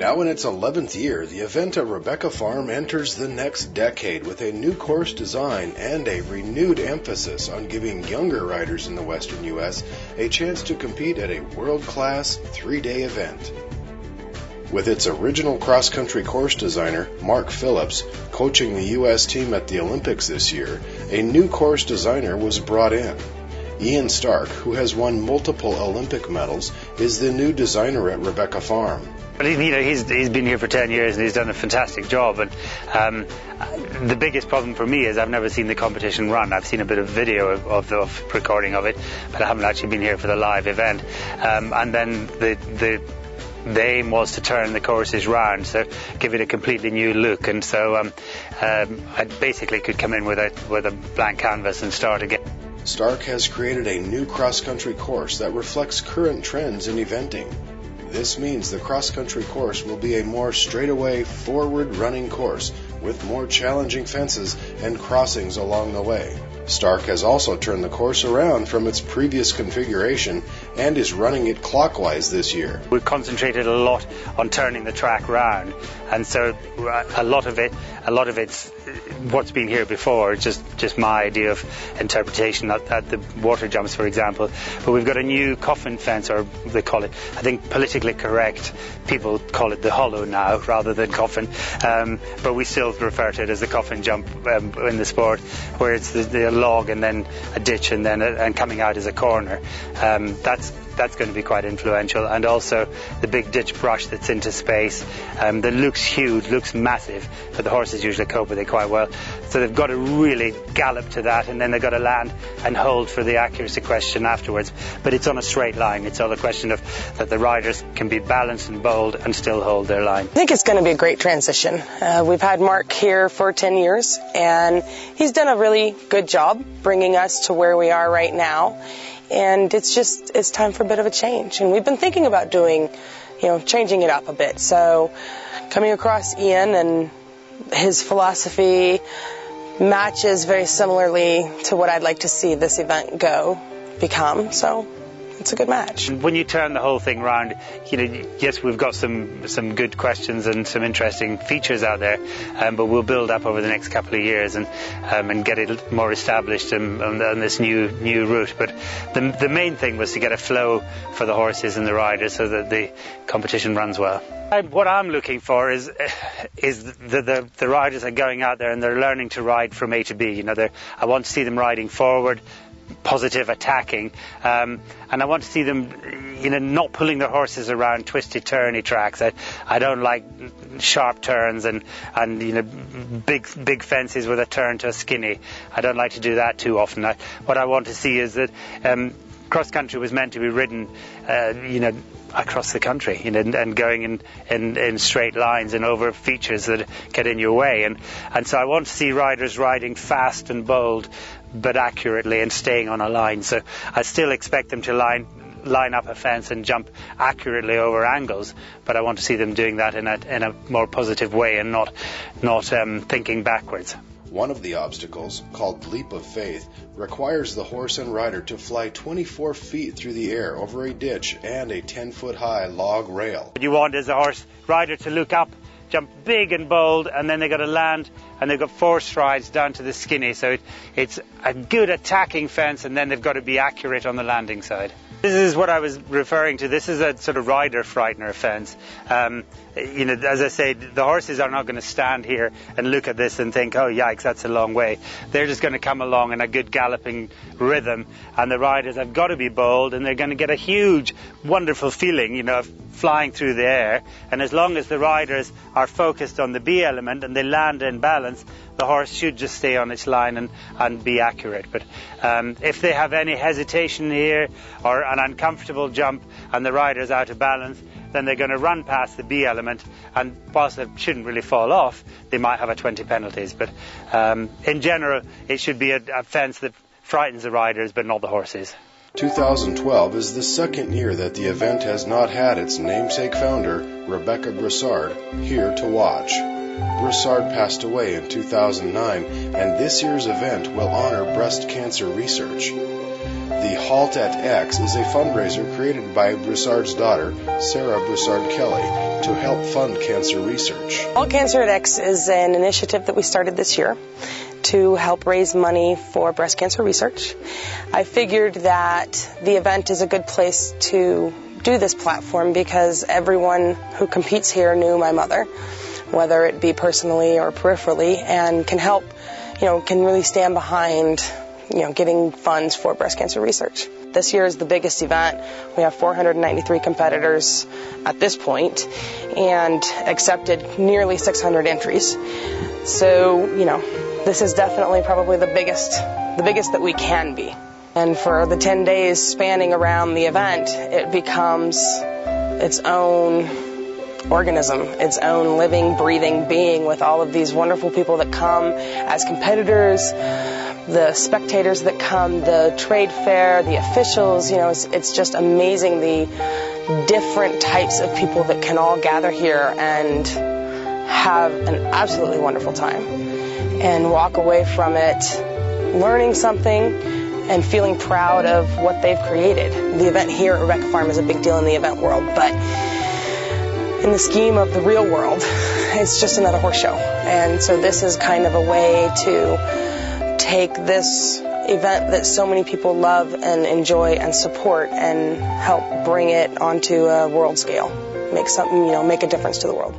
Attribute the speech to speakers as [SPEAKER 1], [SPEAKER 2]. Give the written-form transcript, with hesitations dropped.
[SPEAKER 1] Now in its 11th year, the event at Rebecca Farm enters the next decade with a new course design and a renewed emphasis on giving younger riders in the western U.S. a chance to compete at a world-class 3-day event. With its original cross-country course designer, Mark Phillips, coaching the U.S. team at the Olympics this year, a new course designer was brought in. Ian Stark, who has won multiple Olympic medals, is the new designer at Rebecca Farm.
[SPEAKER 2] But he's been here for 10 years and he's done a fantastic job. And the biggest problem for me is I've never seen the competition run. I've seen a bit of video of recording of it, but I haven't actually been here for the live event. And then the aim was to turn the courses round, so give it a completely new look. And so I basically could come in with a blank canvas and start again.
[SPEAKER 1] Stark has created a new cross-country course that reflects current trends in eventing. This means the cross-country course will be a more straightaway, forward-running course with more challenging fences and crossings along the way. Stark has also turned the course around from its previous configuration and is running it clockwise this year.
[SPEAKER 2] We've concentrated a lot on turning the track round, and so a lot of it's what's been here before, just my idea of interpretation at the water jumps, for example. But we've got a new coffin fence, or they call it, I think politically correct, people call it the hollow now rather than coffin, but we still refer to it as the coffin jump in the sport, where it's the log and then a ditch and then and coming out as a corner. That's going to be quite influential, and also the big ditch brush that's into space that looks huge, looks massive, but the horses usually cope with it quite well. So they've got to really gallop to that, and then they've got to land and hold for the accuracy question afterwards. But it's on a straight line. It's all a question of that the riders can be balanced and bold and still hold their line.
[SPEAKER 3] I think it's going to be a great transition. We've had Mark here for 10 years, and he's done a really good job bringing us to where we are right now. And it's time for a bit of a change. And we've been thinking about changing it up a bit. So coming across Ian and his philosophy matches very similarly to what I'd like to see this event become. So it's a good match.
[SPEAKER 2] When you turn the whole thing round, yes, we've got some good questions and some interesting features out there, but we'll build up over the next couple of years and get it more established on this new route. But the main thing was to get a flow for the horses and the riders so that the competition runs well. What I'm looking for is the riders are going out there and they're learning to ride from A to B. I want to see them riding forward, positive, attacking, and I want to see them not pulling their horses around twisty turny tracks. I don't like sharp turns and big fences with a turn to a skinny. I don't like to do that too often. What I want to see is that cross country was meant to be ridden across the country, and going in straight lines and over features that get in your way, and so I want to see riders riding fast and bold but accurately and staying on a line. So I still expect them to line up a fence and jump accurately over angles, but I want to see them doing that in a more positive way and not thinking backwards.
[SPEAKER 1] One of the obstacles, called Leap of Faith, requires the horse and rider to fly 24 feet through the air over a ditch and a 10-foot-high log rail.
[SPEAKER 2] What you want is the horse rider to look up, jump big and bold, and then they've got to land, and they've got 4 strides down to the skinny. So it's a good attacking fence, and then they've got to be accurate on the landing side. This is what I was referring to. This is a sort of rider frightener fence. As I say, the horses are not going to stand here and look at this and think, oh, yikes, that's a long way. They're just going to come along in a good galloping rhythm, and the riders have got to be bold, and they're going to get a huge, wonderful feeling, of flying through the air. And as long as the riders are focused on the B element and they land in balance, the horse should just stay on its line and be accurate. But if they have any hesitation here or an uncomfortable jump and the rider's out of balance, then they're going to run past the B element, and whilst they shouldn't really fall off, they might have a 20 penalties. But in general, it should be a fence that frightens the riders but not the horses.
[SPEAKER 1] 2012 is the second year that the event has not had its namesake founder, Rebecca Broussard, here to watch. Broussard passed away in 2009, and this year's event will honor breast cancer research. The Halt at X is a fundraiser created by Broussard's daughter, Sarah Broussard-Kelly, to help fund cancer research.
[SPEAKER 3] Halt Cancer at X is an initiative that we started this year to help raise money for breast cancer research. I figured that the event is a good place to do this platform because everyone who competes here knew my mother, whether it be personally or peripherally, and can help, can really stand behind, getting funds for breast cancer research. This year is the biggest event. We have 493 competitors at this point and accepted nearly 600 entries. So, this is definitely probably the biggest that we can be. And for the 10 days spanning around the event, it becomes its own organism, its own living, breathing being with all of these wonderful people that come as competitors, the spectators that come, the trade fair, the officials. It's just amazing the different types of people that can all gather here and have an absolutely wonderful time and walk away from it learning something and feeling proud of what they've created. The event here at Rebecca Farm is a big deal in the event world, but in the scheme of the real world, it's just another horse show. And so this is kind of a way to take this event that so many people love and enjoy and support and help bring it onto a world scale, make a difference to the world.